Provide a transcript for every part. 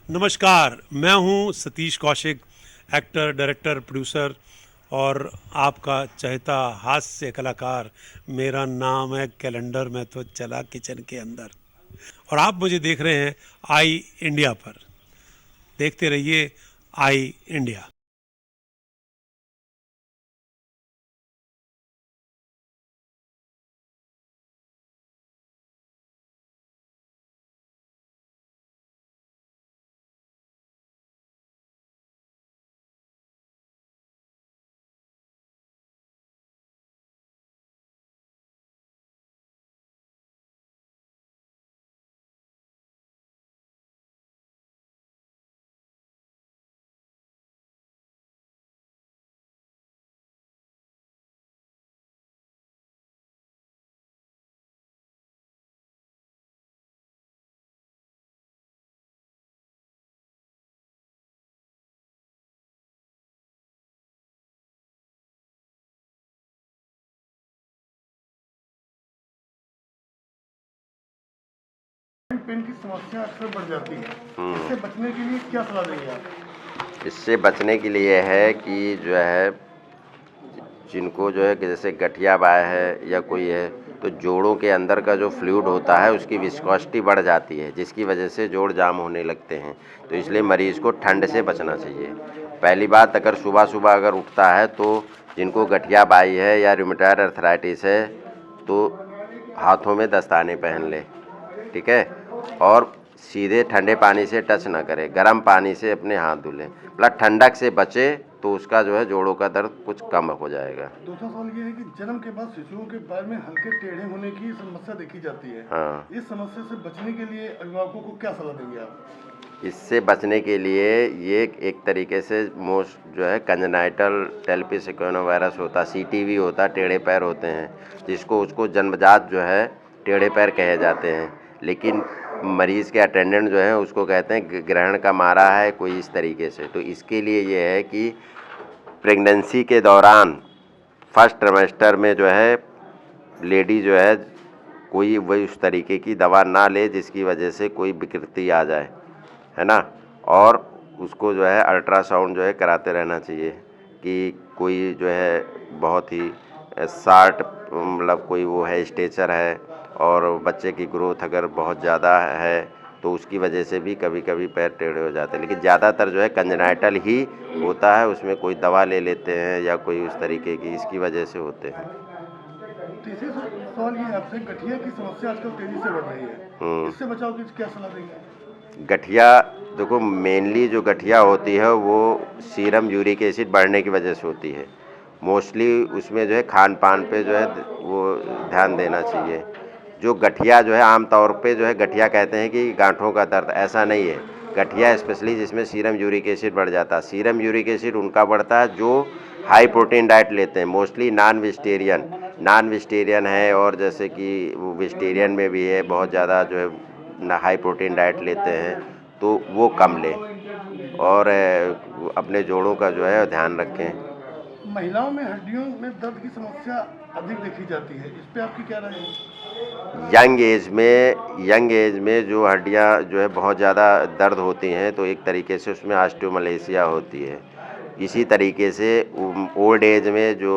नमस्कार, मैं हूं Satish Kaushik, actor, director, producer और आपका चहेता हास्य कलाकार। मेरा नाम है कैलेंडर, मैं तो चला किचन के अंदर। और आप मुझे देख रहे हैं आई इंडिया पर। देखते रहिए आई इंडिया। पेन की समस्या अक्सर बढ़ जाती है। इससे बचने के लिए क्या सलाह देंगे आप? इससे बचने के लिए है कि जो है जिनको जो है कि जैसे गठिया बाय है या कोई है, तो जोड़ों के अंदर का जो फ्लूइड होता है उसकी विस्कोसिटी बढ़ जाती है, जिसकी वजह से जोड़ जाम होने लगते हैं। तो इसलिए मरीज़ को ठंड से बचना चाहिए। पहली बात, अगर सुबह सुबह अगर उठता है तो जिनको गठिया बाई है या रूमेटॉइड अर्थराइटिस है तो हाथों में दस्ताने पहन ले, ठीक है। और सीधे ठंडे पानी से टच ना करे, गर्म पानी से अपने हाथ धुले, मतलब ठंडक से बचे तो उसका जो है जोड़ों का दर्द कुछ कम हो जाएगा। दूसरा सवाल ये है कि जन्म के बाद शिशुओं के पैर में हल्के टेढ़े होने की समस्या देखी जाती है। हाँ, इस समस्या से बचने के लिए अभिभावकों को क्या सलाह देंगे आप? इससे बचने के लिए ये एक तरीके से मोस्ट जो है कंजेनाइटल टेलपी सिकोनोवायरस होता, सीटीवी होता, टेढ़े पैर होते हैं, जिसको उसको जन्मजात जो है टेढ़े पैर कहे जाते हैं। लेकिन मरीज़ के अटेंडेंट जो है उसको कहते हैं ग्रहण का मारा है कोई इस तरीके से। तो इसके लिए ये है कि प्रेगनेंसी के दौरान फर्स्ट ट्रिमेस्टर में जो है लेडी जो है कोई वही उस तरीके की दवा ना ले जिसकी वजह से कोई विकृति आ जाए, है ना। और उसको जो है अल्ट्रासाउंड जो है कराते रहना चाहिए कि कोई जो है बहुत ही शार्ट मतलब कोई वो है स्टेचर है और बच्चे की ग्रोथ अगर बहुत ज़्यादा है तो उसकी वजह से भी कभी कभी पैर टेढ़े हो जाते हैं। लेकिन ज़्यादातर जो है कंजेनाइटल ही होता है, उसमें कोई दवा ले लेते हैं या कोई उस तरीके की इसकी वजह से होते हैं। तीसरे सवाल ये है आपसे, गठिया की समस्या आजकल तेजी से बढ़ रही है। इससे बचाव की क्या सलाह देंगे? गठिया, देखो मेनली जो गठिया होती है वो सीरम यूरिक एसिड बढ़ने की वजह से होती है। मोस्टली उसमें जो है खान पान पे जो है वो ध्यान देना चाहिए। जो गठिया जो है आम तौर पे जो है गठिया कहते हैं कि गांठों का दर्द, ऐसा नहीं है। गठिया स्पेशली जिसमें सीरम यूरिक एसिड बढ़ जाता है। सीरम यूरिक एसिड उनका बढ़ता है जो हाई प्रोटीन डाइट लेते हैं, मोस्टली नॉन वेजिटेरियन है, और जैसे कि वो वेजिटेरियन में भी है बहुत ज़्यादा जो है हाई प्रोटीन डाइट लेते हैं, तो वो कम लें और अपने जोड़ों का जो है ध्यान रखें। महिलाओं में हड्डियों में दर्द की समस्या अधिक देखी जाती है, इस पे आपकी क्या राय है? यंग एज में जो हड्डियां जो है बहुत ज़्यादा दर्द होती हैं तो एक तरीके से उसमें ऑस्टियोमलेशिया होती है। इसी तरीके से ओल्ड एज में जो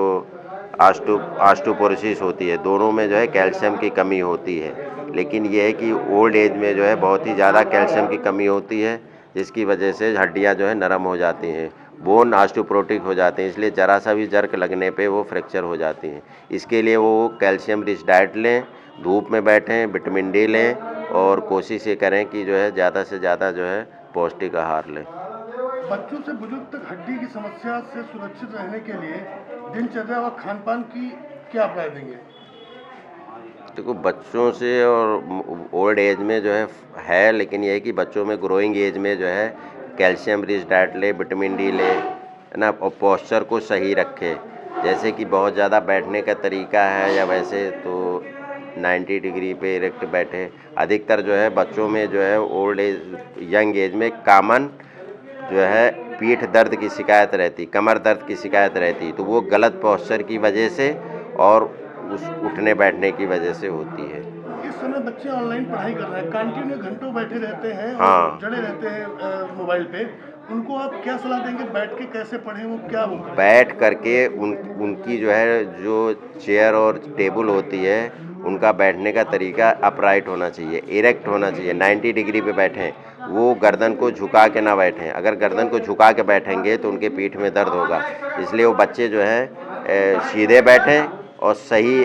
ऑस्टियोपोरोसिस होती है, दोनों में जो है कैल्शियम की कमी होती है। लेकिन यह है कि ओल्ड एज में जो है बहुत ही ज़्यादा कैल्शियम की कमी होती है, जिसकी वजह से हड्डियां जो है नरम हो जाती हैं, बोन ऑस्टियोपोरोटिक हो जाते हैं, इसलिए ज़रा सा भी जर्क लगने पे वो फ्रैक्चर हो जाती हैं। इसके लिए वो कैल्शियम रिच डाइट लें, धूप में बैठें, विटामिन डी लें और कोशिश ये करें कि जो है ज़्यादा से ज़्यादा जो है पौष्टिक आहार लें। बच्चों से बुजुर्ग तक हड्डी की समस्या से सुरक्षित रहने के लिए दिनचर्या व खान पान की क्या राय देंगे? देखो बच्चों से और ओल्ड एज में जो है लेकिन ये है कि बच्चों में ग्रोइंग एज में जो है कैल्शियम रिच डाइट ले, विटामिन डी ले, है ना, और पोस्चर को सही रखे। जैसे कि बहुत ज़्यादा बैठने का तरीका है या वैसे तो 90 डिग्री पे इरेक्ट बैठे। अधिकतर जो है बच्चों में जो है ओल्ड एज यंग एज में कॉमन जो है पीठ दर्द की शिकायत रहती, कमर दर्द की शिकायत रहती, तो वो गलत पोस्चर की वजह से और उस उठने बैठने की वजह से होती है। इस समय में बच्चे ऑनलाइन पढ़ाई कर रहे हैं, कंटिन्यू घंटों बैठे रहते हैं और हाँ। जड़े रहते हैं मोबाइल पे, उनको आप क्या सलाह देंगे, बैठ के कैसे पढ़ें, वो क्या वो करें? बैठ करके उनकी जो है जो चेयर और टेबल होती है उनका बैठने का तरीका अपराइट होना चाहिए, इरेक्ट होना चाहिए, 90 डिग्री पे बैठें। वो गर्दन को झुका के ना बैठें। अगर गर्दन को झुका के बैठेंगे तो उनके पीठ में दर्द होगा। इसलिए वो बच्चे जो हैं सीधे बैठें और सही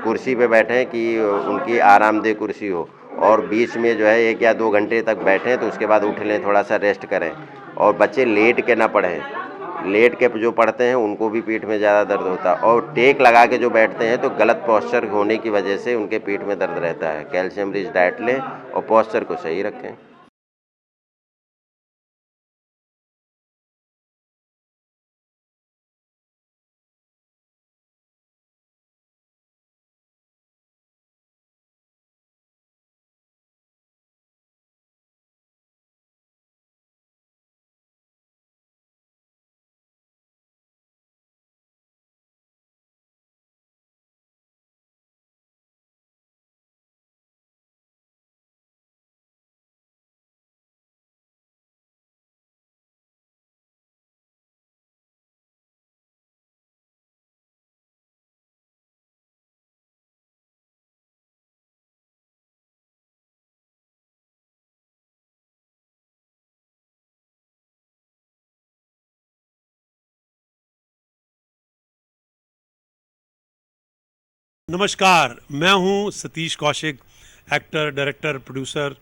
कुर्सी पे बैठें कि उनकी आरामदेह कुर्सी हो, और बीच में जो है 1 या 2 घंटे तक बैठें तो उसके बाद उठ लें, थोड़ा सा रेस्ट करें। और बच्चे लेट के ना पढ़ें। लेट के जो पढ़ते हैं उनको भी पीठ में ज़्यादा दर्द होता है, और टेक लगा के जो बैठते हैं तो गलत पोस्चर होने की वजह से उनके पीठ में दर्द रहता है। कैल्शियम रिच डाइट लें और पोस्चर को सही रखें। नमस्कार, मैं हूं Satish Kaushik, actor, director, producer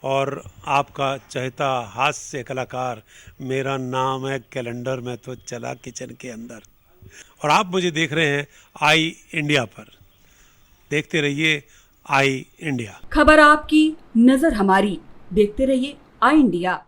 और आपका चहेता हास्य कलाकार। मेरा नाम है कैलेंडर, मैं तो चला किचन के अंदर। और आप मुझे देख रहे हैं आई इंडिया पर। देखते रहिए आई इंडिया। खबर आपकी, नजर हमारी। देखते रहिए आई इंडिया।